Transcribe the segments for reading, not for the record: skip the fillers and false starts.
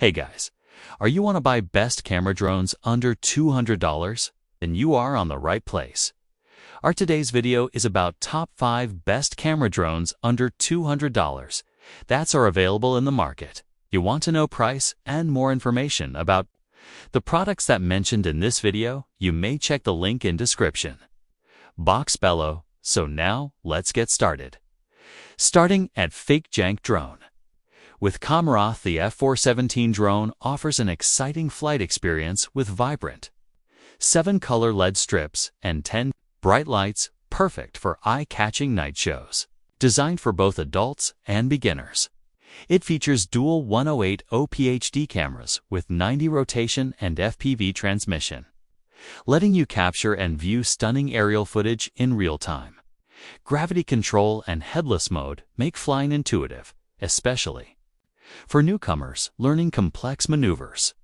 Hey guys, are you want to buy best camera drones under $200? Then you are on the right place. Our today's video is about top 5 best camera drones under $200 that are available in the market. You want to know price and more information about the products that mentioned in this video? You may check the link in description box below. So now let's get started. Starting at Fakjank drone. With Ttroards, the F417 drone offers an exciting flight experience with vibrant 7-color LED strips and 10 bright lights, perfect for eye-catching night shows. Designed for both adults and beginners, it features dual 108 OPHD cameras with 90 rotation and FPV transmission, letting you capture and view stunning aerial footage in real time. Gravity control and headless mode make flying intuitive, especially for newcomers learning complex maneuvers.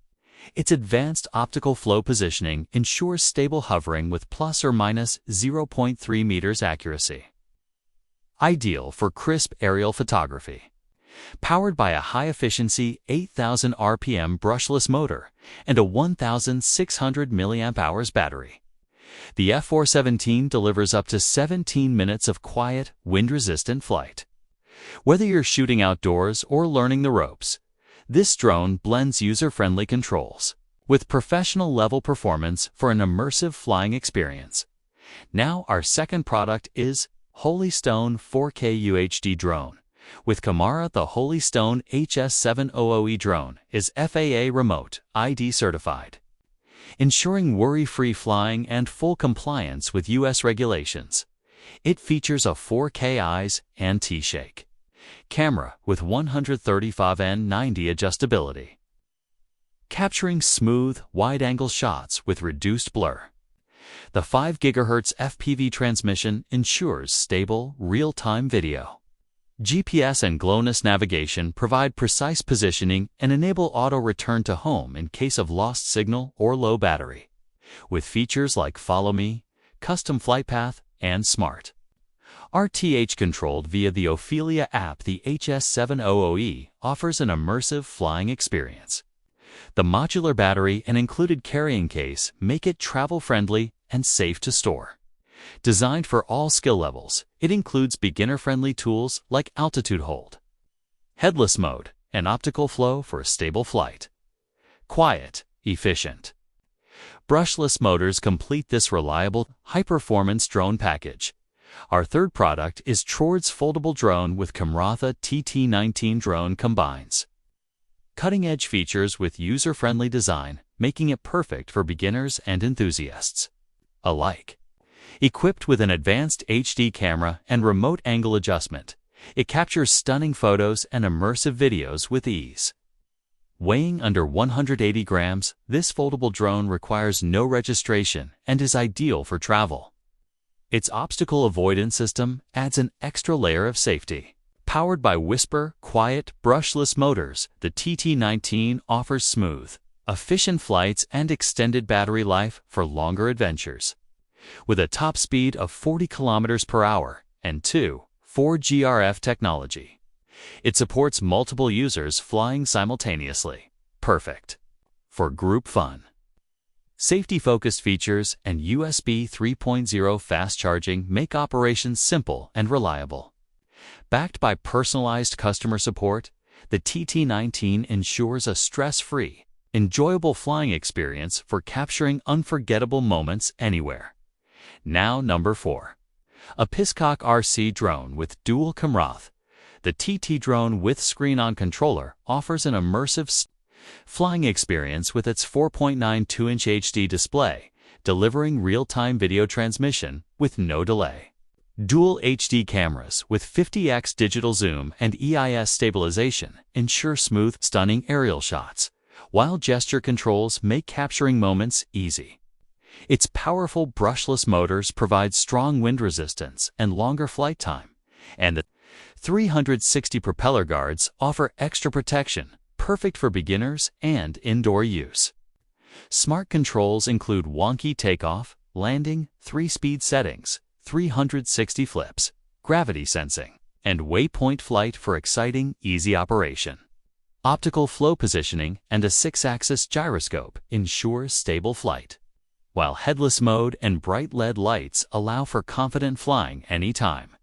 Its advanced optical flow positioning ensures stable hovering with plus or minus 0.3 meters accuracy. Ideal for crisp aerial photography. Powered by a high-efficiency 8,000 RPM brushless motor and a 1,600 mAh battery, the F417 delivers up to 17 minutes of quiet, wind-resistant flight. Whether you're shooting outdoors or learning the ropes, this drone blends user-friendly controls with professional-level performance for an immersive flying experience. Now our second product is Holystone 4K UHD drone. With Ttroards, the Holystone HS700E drone is FAA Remote ID certified, ensuring worry-free flying and full compliance with U.S. regulations. It features a 4K eyes and T-shake camera with 135x90 adjustability, capturing smooth, wide-angle shots with reduced blur. The 5 GHz FPV transmission ensures stable, real-time video. GPS and GLONASS navigation provide precise positioning and enable auto return to home in case of lost signal or low battery. With features like Follow Me, custom flight path, and Smart RTH controlled via the Ophelia app, the HS700E offers an immersive flying experience. The modular battery and included carrying case make it travel-friendly and safe to store. Designed for all skill levels, it includes beginner-friendly tools like altitude hold, headless mode, and optical flow for a stable flight. Quiet, efficient. Brushless motors complete this reliable, high-performance drone package. Our third product is Ttroards Foldable drone with Ttroards TT19 drone combines cutting-edge features with user-friendly design, making it perfect for beginners and enthusiasts alike. Equipped with an advanced HD camera and remote angle adjustment, it captures stunning photos and immersive videos with ease. Weighing under 180 grams, this foldable drone requires no registration and is ideal for travel. Its obstacle avoidance system adds an extra layer of safety. Powered by Whisper, quiet, brushless motors, the TT19 offers smooth, efficient flights and extended battery life for longer adventures. With a top speed of 40 km per hour and 4G RF technology, it supports multiple users flying simultaneously. Perfect for group fun. Safety-focused features and USB 3.0 fast charging make operations simple and reliable. Backed by personalized customer support, the TT19 ensures a stress-free, enjoyable flying experience for capturing unforgettable moments anywhere. Now number 4. A Fakjank RC drone with dual Ttroards. The TT drone with screen-on controller offers an immersive flying experience with its 4.92-inch HD display, delivering real-time video transmission with no delay. Dual HD cameras with 50x digital zoom and EIS stabilization ensure smooth, stunning aerial shots, while gesture controls make capturing moments easy. Its powerful brushless motors provide strong wind resistance and longer flight time, and the 360 propeller guards offer extra protection, perfect for beginners and indoor use. Smart controls include wonky takeoff, landing, 3-speed settings, 360 flips, gravity sensing, and waypoint flight for exciting, easy operation. Optical flow positioning and a 6-axis gyroscope ensure stable flight, while headless mode and bright LED lights allow for confident flying anytime.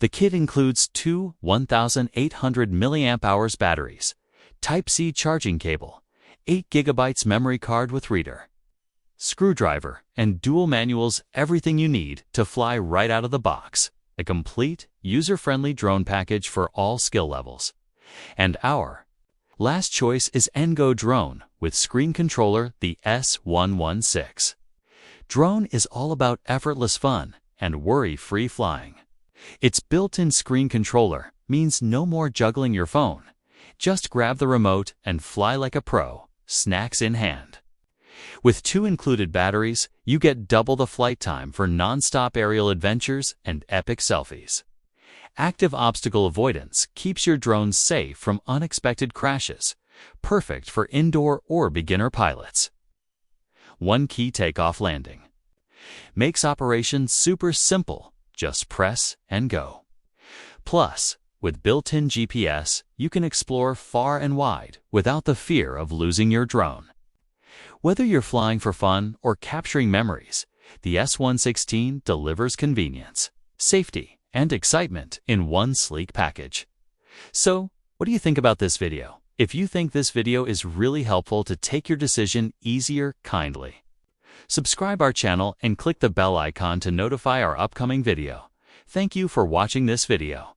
The kit includes two 1,800 mAh batteries, Type-C charging cable, 8 GB memory card with reader, screwdriver, and dual manuals, everything you need to fly right out of the box. A complete, user-friendly drone package for all skill levels. And our last choice is Ngo Drone with screen controller, the S116. Drone is all about effortless fun and worry-free flying. Its built-in screen controller means no more juggling your phone. Just grab the remote and fly like a pro, snacks in hand. With 2 included batteries, you get double the flight time for non-stop aerial adventures and epic selfies. Active obstacle avoidance keeps your drone safe from unexpected crashes, perfect for indoor or beginner pilots. One key takeoff landing makes operation super simple, just press and go. Plus, with built-in GPS, you can explore far and wide without the fear of losing your drone. Whether you're flying for fun or capturing memories, the S116 delivers convenience, safety, and excitement in one sleek package. So, what do you think about this video? If you think this video is really helpful to take your decision easier, kindly subscribe our channel and click the bell icon to notify our upcoming video. Thank you for watching this video.